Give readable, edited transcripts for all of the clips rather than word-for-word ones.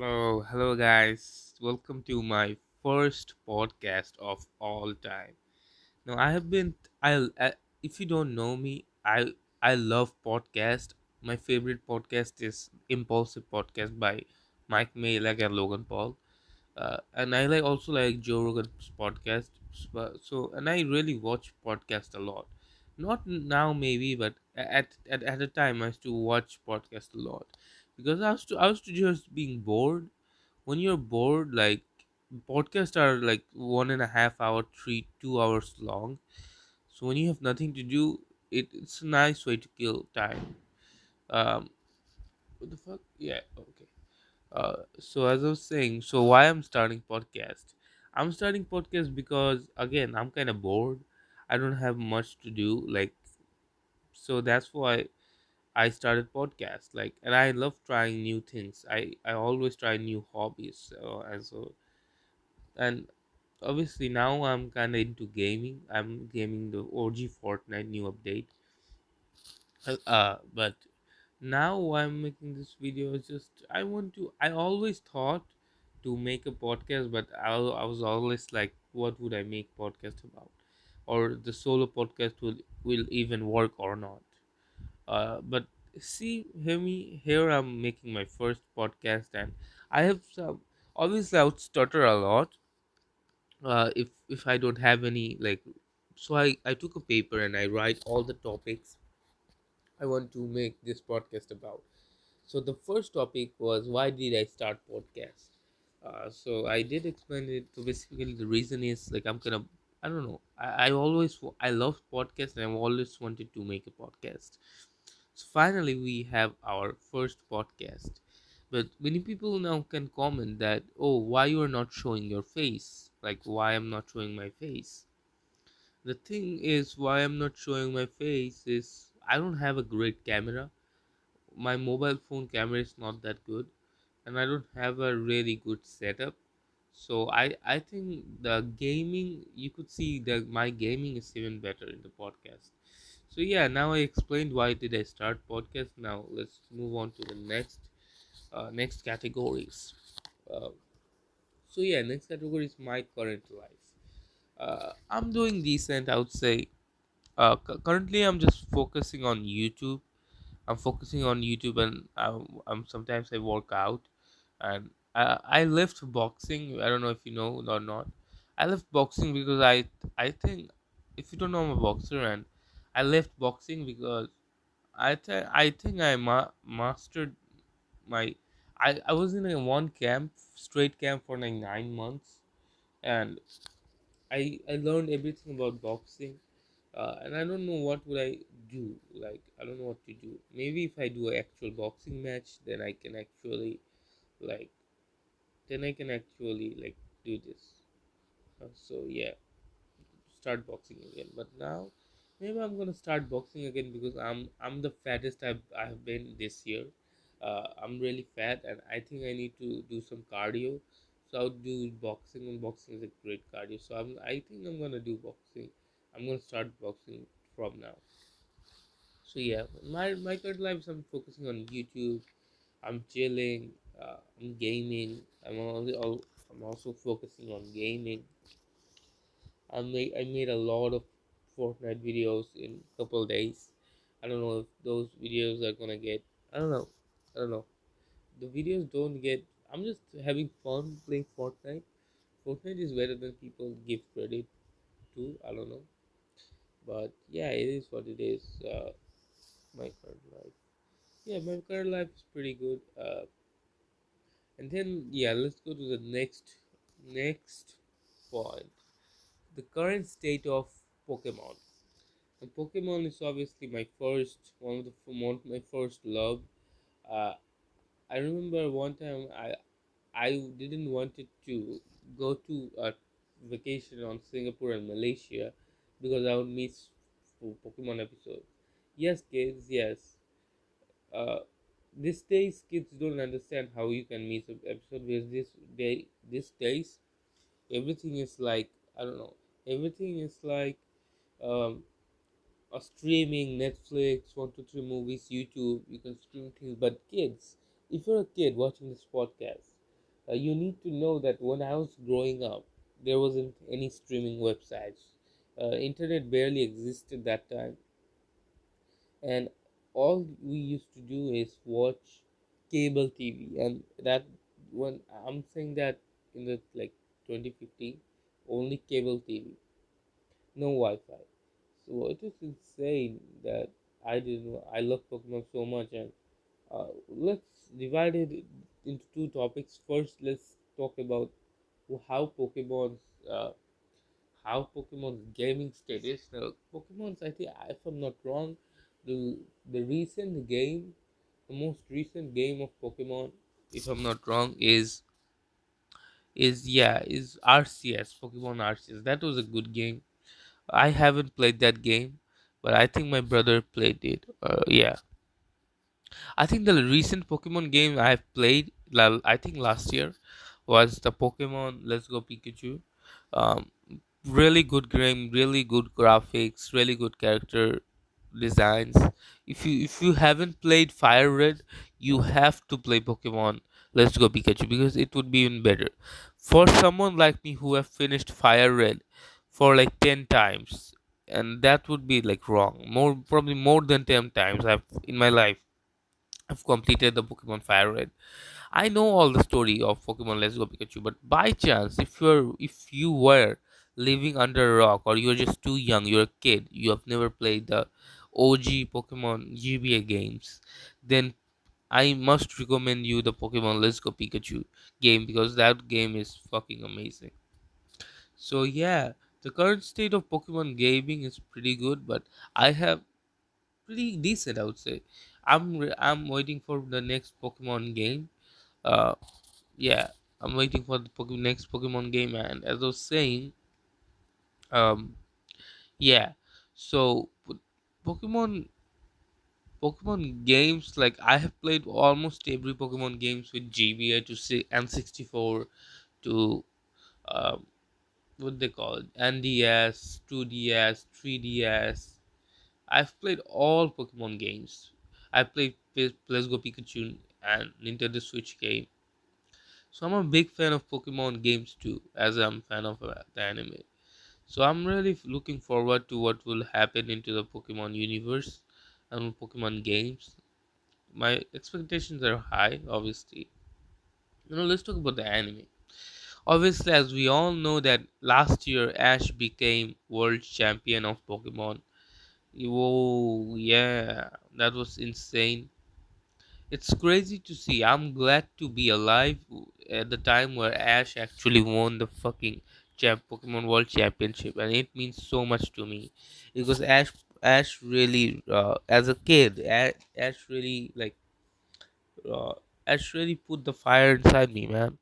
Hello guys. Welcome to my first podcast of all time. Now I have been I if you don't know me, I love podcast. My favorite podcast is Impulsive Podcast by Mike Malek and Logan Paul. And I also like Joe Rogan's podcast. And I really watch podcast a lot. Not now maybe, but at a time I used to watch podcast a lot because I was just being bored. When you're bored, like podcasts are like 1.5 hour, 2 hours long. So when you have nothing to do, it's a nice way to kill time. Um, what the fuck? Yeah, okay. So as I was saying, so why I'm starting podcast? I'm starting podcast because again I'm kind of bored. I don't have much to do. So that's why I started podcast. And I love trying new things. I always try new hobbies. And obviously now I'm kind of into gaming. I'm gaming the OG Fortnite new update. But now why I'm making this video is just I always thought to make a podcast, but I was always like, what would I make podcast about, or the solo podcast will even work or not. But see, here I'm making my first podcast, and I have some, obviously I would stutter a lot if I don't have any so I took a paper and I write all the topics I want to make this podcast about. So the first topic was, why did I start podcast? So I did explain it. So basically, the reason is like I don't know. I love podcast and I've always wanted to make a podcast. So finally, we have our first podcast. But many people now can comment that, oh, why you are not showing your face? Like why I'm not showing my face? The thing is, why I'm not showing my face is I don't have a great camera. My mobile phone camera is not that good, and I don't have a really good setup. So I think the gaming, you could see that my gaming is even better in the podcast. So yeah, now I explained why did I start podcast. Now let's move on to the next categories. Uh, so yeah, next category is my current life. I'm doing decent, I would say. Currently I'm just focusing on YouTube. I'm focusing on YouTube, and I'm sometimes I work out, and I left boxing. I don't know if you know or not. I left boxing because I think, if you don't know, I'm a boxer, and I left boxing because I think mastered my. I was in a one camp, straight camp for like 9 months, and I learned everything about boxing, and I don't know what would I do. Like I don't know what to do. Maybe if I do an actual boxing match, like then I can actually like do this. So yeah, start boxing again. But now maybe I'm gonna start boxing again because I'm the fattest I've been this year. I'm really fat, and I think I need to do some cardio. So I'll do boxing, and boxing is a great cardio. So I think I'm gonna do boxing. I'm gonna start boxing from now. So yeah, my current life is I'm focusing on YouTube. I'm chilling. I'm gaming. I'm also focusing on gaming. I made a lot of Fortnite videos in couple days. I don't know if those videos are gonna get. I don't know. I don't know. The videos don't get. I'm just having fun playing Fortnite. Fortnite is better than people give credit to. I don't know, but yeah, it is what it is. My current life. Yeah, my current life is pretty good. And then yeah, let's go to the next point. The current state of Pokemon. And Pokemon is obviously my first one of my first love. Uh, I remember one time I didn't wanted to go to a vacation on Singapore and Malaysia because I would miss Pokemon episodes. Yes, kids, yes. Uh, these days kids don't understand how you can miss an episode because these days everything is like, I don't know, everything is like um streaming, Netflix, 123 movies, YouTube. You can stream things. But kids, if you're a kid watching this podcast, You need to know that when I was growing up, there wasn't any streaming websites. Internet barely existed that time, and all we used to do is watch cable TV. And that, when I'm saying that, in the like 2015, only cable TV, no Wi-Fi. So it is insane that I didn't. I love Pokemon so much, and let's divide it into two topics. First, let's talk about how uh, Pokemon's gaming status. Now, Pokemon's, I think, if I'm not wrong, the the recent game, the most recent game of Pokemon, if I'm not wrong, is RCS, Pokemon RCS. That was a good game. I haven't played that game, but I think my brother played it. Yeah, I think the recent Pokemon game I have played, I think last year, was the Pokemon Let's Go Pikachu. Um, really good game, really good graphics, really good character designs. If you haven't played Fire Red, you have to play Pokemon Let's Go Pikachu, because it would be even better. For someone like me who have finished Fire Red for like 10 times, and that would be like wrong. More, probably more than 10 times I've in my life I've completed the Pokemon Fire Red. I know all the story of Pokemon Let's Go Pikachu, but by chance, if you were living under a rock, or you're just too young, you're a kid, you have never played the OG Pokemon GBA games, then I must recommend you the Pokemon Let's Go Pikachu game, because that game is fucking amazing. So yeah, the current state of Pokemon gaming is pretty good, but I have pretty decent, I would say. I'm waiting for the next Pokemon game. Uh, yeah, I'm waiting for the next Pokemon game, and as I was saying, um, yeah. So Pokemon Pokemon games, like I have played almost every Pokemon games with GBA to N64 to what they call it, NDS, 2DS, 3DS. I've played all Pokemon games. I played Let's Go Pikachu and Nintendo Switch game. So I'm a big fan of Pokemon games too, as I'm a fan of the anime. So I'm really looking forward to what will happen into the Pokemon universe and Pokemon games. My expectations are high, obviously. Let's talk about the anime. Obviously, as we all know that last year Ash became world champion of Pokemon. Whoa, yeah, that was insane. It's crazy to see. I'm glad to be alive at the time where Ash actually won the fucking Pokemon World Championship, and it means so much to me, because Ash really, as a kid, Ash really uh, Ash really put the fire inside me, man.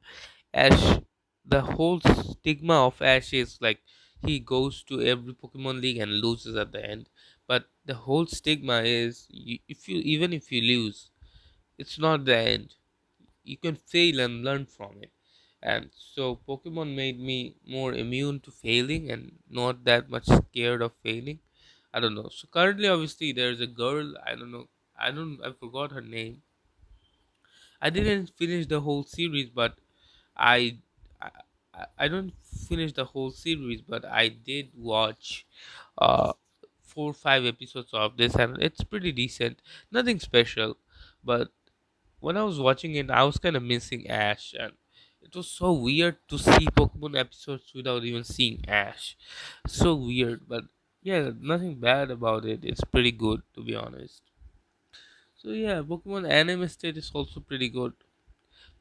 Ash, the whole stigma of Ash is like he goes to every Pokemon League and loses at the end, but the whole stigma is, if you lose, it's not the end. You can fail and learn from it. And so Pokemon made me more immune to failing and not that much scared of failing. I don't know. So currently, obviously, there's a girl. I don't know. I forgot her name. I didn't finish the whole series, but I I, I don't finish the whole series, but I did watch uh 4 or 5 episodes of this, and it's pretty decent. Nothing special, but when I was watching it, I was kind of missing Ash, and it was so weird to see Pokemon episodes without even seeing Ash. So weird, but yeah, nothing bad about it. It's pretty good, to be honest. So yeah, Pokemon anime state is also pretty good.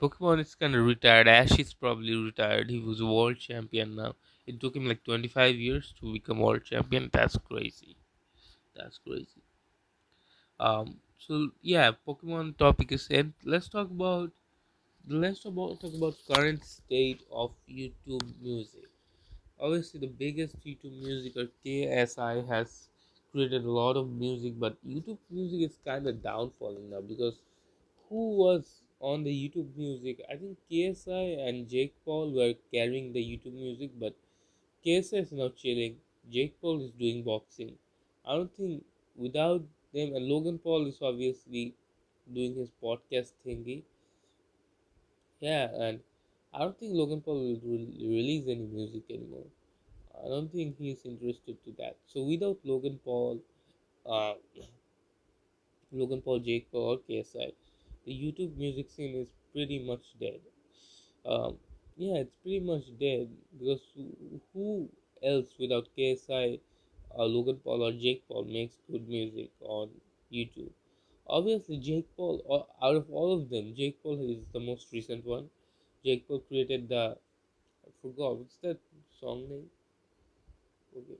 Pokemon is kind of retired. Ash is probably retired. He was a world champion now. It took him like 25 years to become world champion. That's crazy. That's crazy. So yeah, Pokemon topic is end. Let's talk about current state of YouTube music. Obviously, the biggest YouTube music, or KSI, has created a lot of music, but YouTube music is kind of downfalling now, because who was on the YouTube music? I think KSI and Jake Paul were carrying the YouTube music, but KSI is now chilling. Jake Paul is doing boxing. I don't think without them, and Logan Paul is obviously doing his podcast thingy. Yeah, and I don't think Logan Paul will release any music anymore. I don't think he's interested to that. So without uh, Logan Paul, Jake Paul, or KSI, the YouTube music scene is pretty much dead. Um, yeah, it's pretty much dead because who else without KSI, Logan Paul, or Jake Paul makes good music on YouTube? Obviously, Jake Paul, out of all of them, Jake Paul is the most recent one. Jake Paul created I forgot, what's that song name? Okay.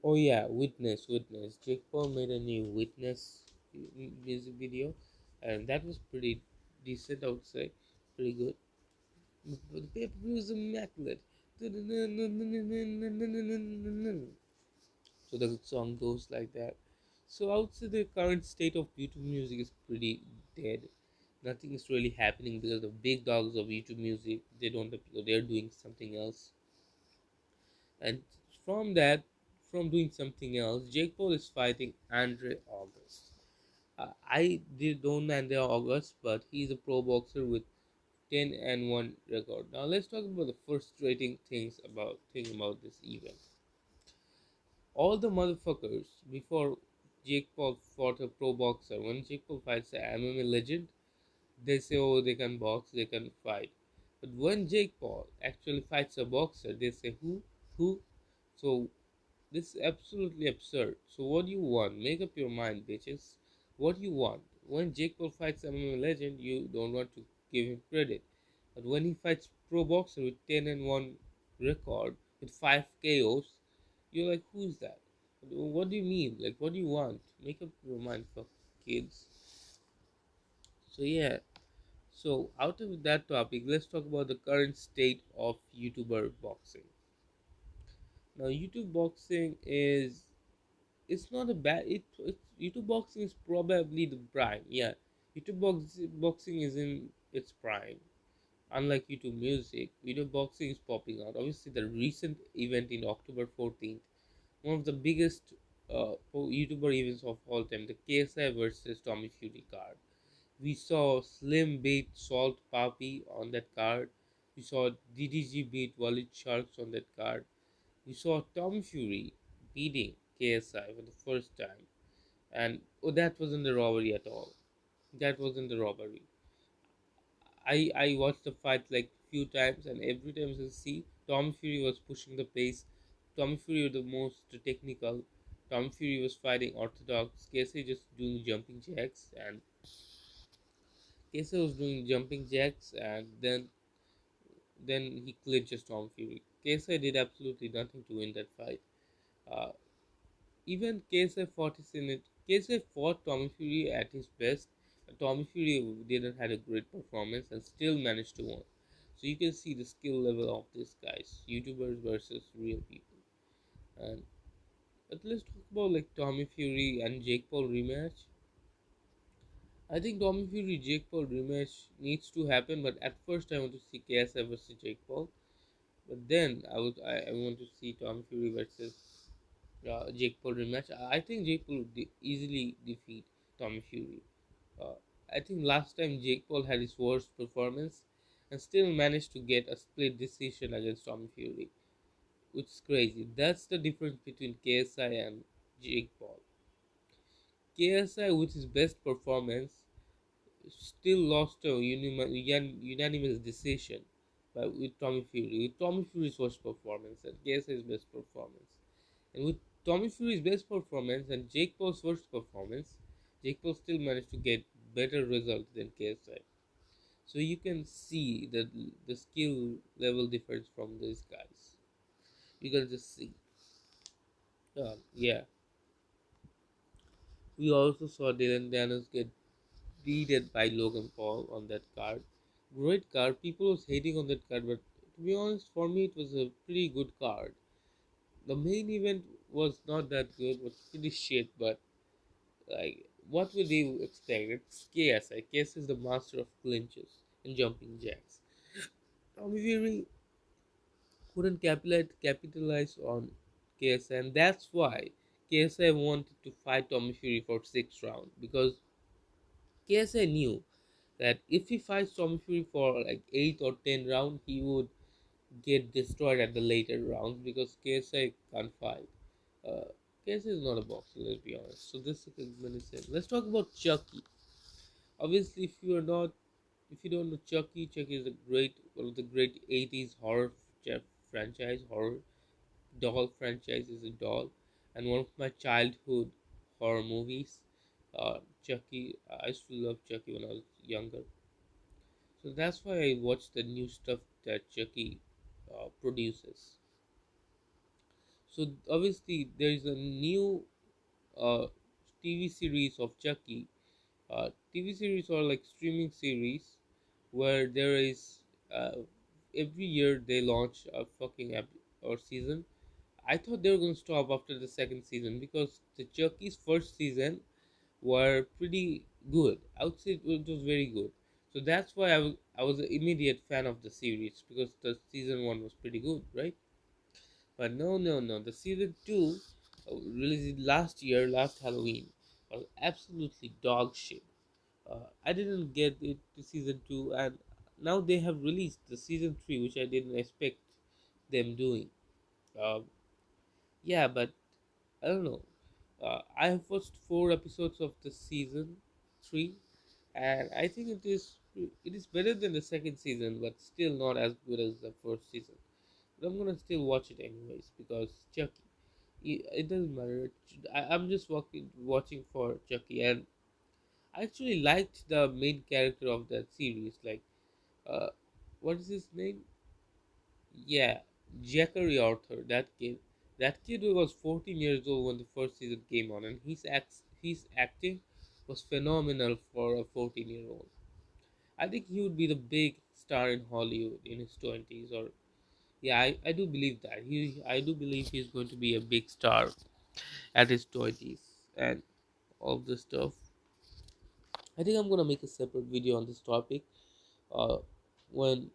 Oh yeah, Witness. Jake Paul made a new Witness music video, and that was pretty decent, I would say, pretty good. But the paper was immaculate. So the song goes like that. So I would say the current state of YouTube music is pretty dead. Nothing is really happening because the big dogs of YouTube music, they don't appear. They're doing something else. And from that, from doing something else, Jake Paul is fighting Andre August. Don't know Andre August, but he's a pro boxer with 10-1 record. Now let's talk about the frustrating thing about this event. All the motherfuckers before Jake Paul fought a pro boxer. When Jake Paul fights an MMA legend, they say, oh, they can box, they can fight. But when Jake Paul actually fights a boxer, they say, who? So this is absolutely absurd. So what do you want? Make up your mind, bitches. What do you want? When Jake Paul fights MMA legend, you don't want to give him credit. But when he fights pro boxer with 10-1 record with 5 KOs, you're like, who's that? What do you mean? Like, what do you want? Make up your mind, for kids. So yeah. So out of that topic, let's talk about the current state of YouTuber boxing. Now, YouTube boxing is it's not a bad it's YouTube boxing is probably the prime. Yeah, boxing is in its prime. Unlike YouTube music, YouTube boxing is popping out. Obviously, the recent event in October 14th, one of the biggest YouTuber events of all time, the KSI versus Tommy Fury card. We saw Slim beat Salt Papi on that card. We saw DDG beat Walid Sharks on that card. We saw Tom Fury beating KSI for the first time, and oh, that wasn't the robbery at all. That wasn't the robbery. I watched the fight like few times, and every time I see Tom Fury was pushing the pace. Tom Fury was the most technical. Tom Fury was fighting orthodox. KSI just doing jumping jacks, and KSI was doing jumping jacks, and then he clinches Tom Fury. KSI did absolutely nothing to win that fight. Uh, Even KSI fought his in it. KSI fought Tommy Fury at his best. Tommy Fury didn't had a great performance and still managed to win. So you can see the skill level of these guys, YouTubers versus real people. And but let's talk about like Tommy Fury and Jake Paul rematch. I think Tommy Fury Jake Paul rematch needs to happen, but at first I want to see KSI versus Jake Paul. But then I want to see Tommy Fury versus Jake Paul rematch. I think Jake Paul would easily defeat Tommy Fury. Uh, I think last time Jake Paul had his worst performance and still managed to get a split decision against Tommy Fury, which is crazy. That's the difference between KSI and Jake Paul. KSI, with his best performance, still lost a unanimous decision with Tommy Fury. With Tommy Fury's worst performance and KSI's best performance. And with Tommy Fury's best performance and Jake Paul's worst performance, Jake Paul still managed to get better results than KSI. So you can see the skill level difference from these guys. You can just see. Yeah. We also saw Dylan Danos get beaten by Logan Paul on that card. Great card. People was hating on that card, but to be honest, for me it was a pretty good card. The main event was not that good, was pretty shit, but like, what would you expect? It's KSI. KSI is the master of clinches and jumping jacks. Tommy Fury couldn't capitalize on KSI, and that's why KSI wanted to fight Tommy Fury for 6th round because KSI knew that if he fights Tommy Fury for like 8 or 10 rounds, he would get destroyed at the later rounds because KSI can't fight. Uh, KSI is not a boxer, let's be honest. So this is menacing. Let's talk about Chucky. Obviously, if you don't know Chucky, Chucky is a great one of the great '80s horror franchise. Horror doll franchise is a doll, and one of my childhood horror movies. Chucky. I used to love Chucky when I was younger, so that's why I watch the new stuff that Chucky produces. So obviously there is a new uh, TV series of Chucky. TV series are like streaming series where there is every year they launch a fucking or season. I thought they were gonna stop after the second season because the Chucky's first season were pretty good. I would say it was very good. So that's why I was an immediate fan of the series because the season one was pretty good, right? But no. The season two, released last year, last Halloween, was absolutely dog shit. I didn't get it to season two, and now they have released the season three, which I didn't expect them doing. Uh, yeah, but I don't know. I have watched 4 episodes of the season three, and I think it is better than the second season, but still not as good as the first season. But I'm gonna still watch it anyways because Chucky. It doesn't matter. I'm just watching for Chucky, and I actually liked the main character of that series. Like, uh, what is his name? Yeah, Zachary Arthur. That kid. That kid was 14 years old when the first season came on, and his acting was phenomenal for a 14-year-old. I think he would be the big star in Hollywood in his 20s, or yeah, I do believe that. I do believe he's going to be a big star at his 20s and all this stuff. I think I'm gonna make a separate video on this topic. Uh, when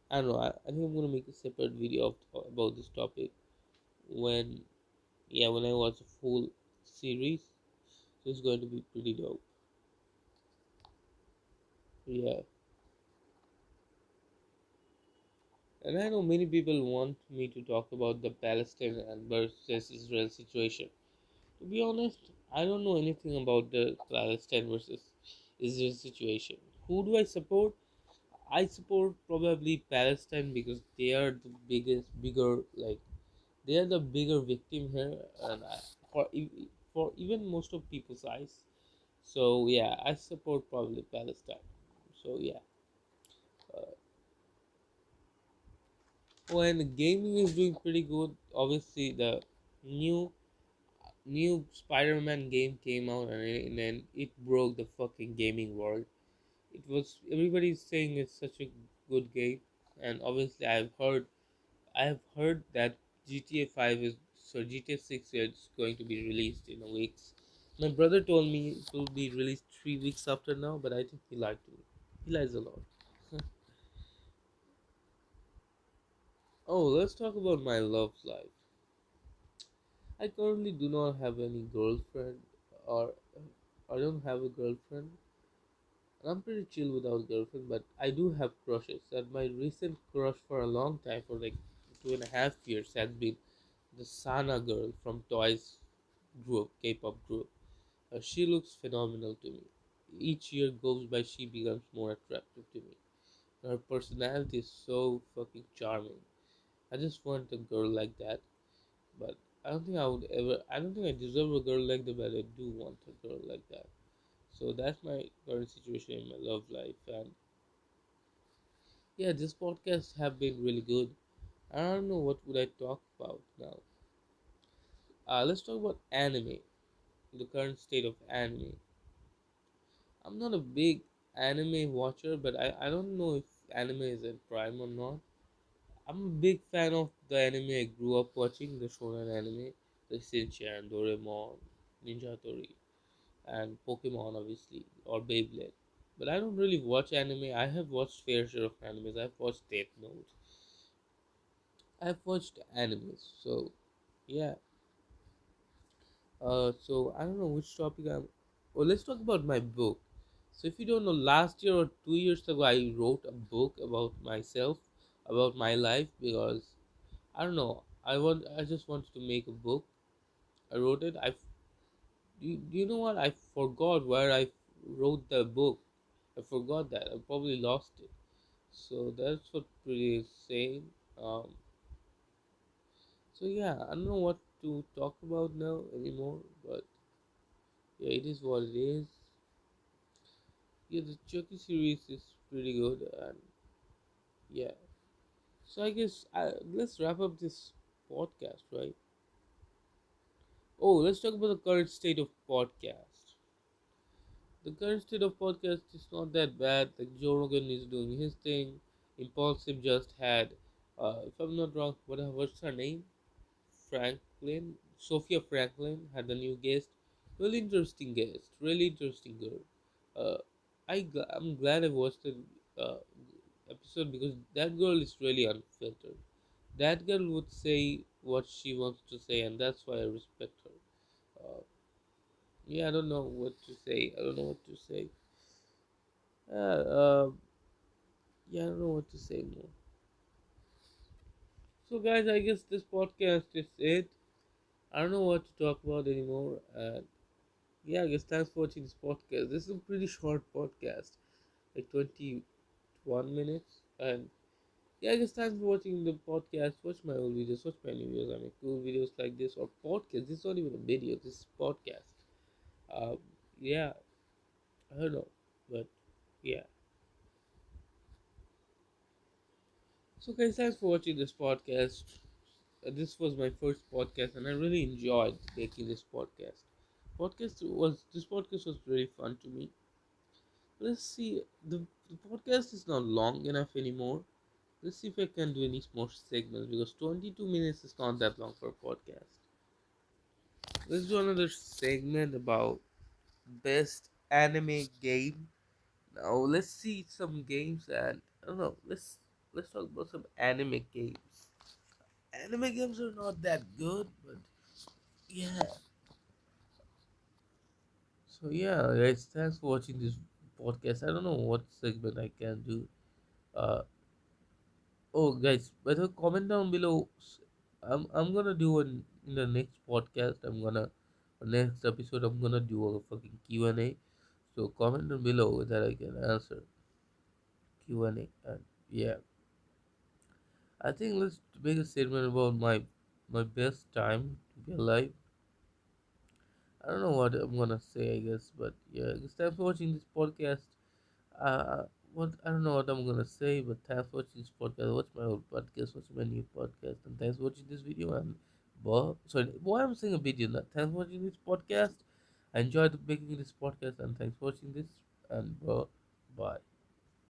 I don't know, I think I'm gonna make a separate video about this topic when when I watch a full series. So it's going to be pretty dope. Yeah, and I know many people want me to talk about the Palestine and versus Israel situation. To be honest, I don't know anything about the Palestine versus Israel situation. Who do I support? I support probably Palestine because they are the bigger, like they are the bigger victim here, and for even most of people's eyes. So yeah, I support probably Palestine. So yeah, uh, when gaming is doing pretty good, obviously the new new Spider-Man game came out and then it broke the fucking gaming world. It was everybody's saying it's such a good game, and obviously I have heard that GTA 5 is so GTA 6 is going to be released in a weeks. My brother told me it will be released 3 weeks after now, but I think he lied to me. He lies a lot. Oh, let's talk about my love life. I currently do not have any girlfriend, or I don't have a girlfriend. I'm pretty chill without girlfriend, but I do have crushes. And my recent crush for a long time, for like 2.5 years, has been the Sana girl from Toys group, K-pop group. She looks phenomenal to me. Each year goes by, she becomes more attractive to me. Her personality is so fucking charming. I just want a girl like that, but I don't think I would ever. I don't think I deserve a girl like that, but I do want a girl like that. So that's my current situation in my love life, and yeah, this podcast have been really good. I don't know what would I talk about now. Let's talk about anime, the current state of anime. I'm not a big anime watcher, but I don't know if anime is in prime or not. I'm a big fan of the anime I grew up watching, the shonen anime, the Shinchan, Doraemon, Ninja Tori, and Pokemon, obviously, or Beyblade. But I don't really watch anime. I have watched fair share of animes. I've watched Death Note. I've watched animes. So yeah. So I don't know which topic I'm. Oh, let's talk about my book. So if you don't know, last year or 2 years ago, I wrote a book about myself, about my life, because I don't know. I just wanted to make a book. I wrote it. Do you know what? I forgot where I wrote the book. I forgot that. I probably lost it. So that's what pretty insane. So yeah, I don't know what to talk about now anymore. But yeah, it is what it is. Yeah, the Chucky series is pretty good, and yeah. So I guess let's wrap up this podcast, right? Oh, let's talk about the current state of podcast. The current state of podcast is not that bad. Like Joe Rogan is doing his thing. Impulsive just had, if I'm not wrong, what's her name? Franklin, Sophia Franklin had a new guest. Really interesting guest. Really interesting girl. Uh, I'm glad I watched the uh, episode because that girl is really unfiltered. That girl would say what she wants to say, and that's why I respect her. Yeah, I don't know what to say. I don't know what to say. Uh, yeah, I don't know what to say more. So, guys, I guess this podcast is it. I don't know what to talk about anymore. And yeah, I guess thanks for watching this podcast. This is a pretty short podcast, like 21 minutes. And yeah, I guess thanks for watching the podcast. Watch my old videos, watch my new videos. I make cool videos like this or podcast. This is not even a video, this is podcast. Um, yeah, I don't know, but yeah. So, guys, thanks for watching this podcast. This was my first podcast, and I really enjoyed making this podcast. This podcast was very fun to me. Let's see. The podcast is not long enough anymore. Let's see if I can do any more segments because 22 minutes is not that long for a podcast. Let's do another segment about best anime game. Now let's see some games and I don't know. Let's talk about some anime games. Anime games are not that good, but yeah. So yeah, guys, thanks for watching this podcast. I don't know what segment I can do. Uh, oh, guys, by the way, comment down below. I'm gonna do one in the next podcast. Next episode. I'm gonna do a fucking Q&A. So comment down below that I can answer Q&A. And yeah, I think let's make a statement about my best time to be alive. I don't know what I'm gonna say. I guess, but yeah, guys, thanks for watching this podcast. Uh, what I don't know what I'm gonna say, but thanks for watching this podcast. Watch my old podcast, watch my new podcast, and thanks for watching this video. And sorry, why I'm saying a video? Not thanks for watching this podcast. I enjoyed making this podcast, and thanks for watching this. And bye.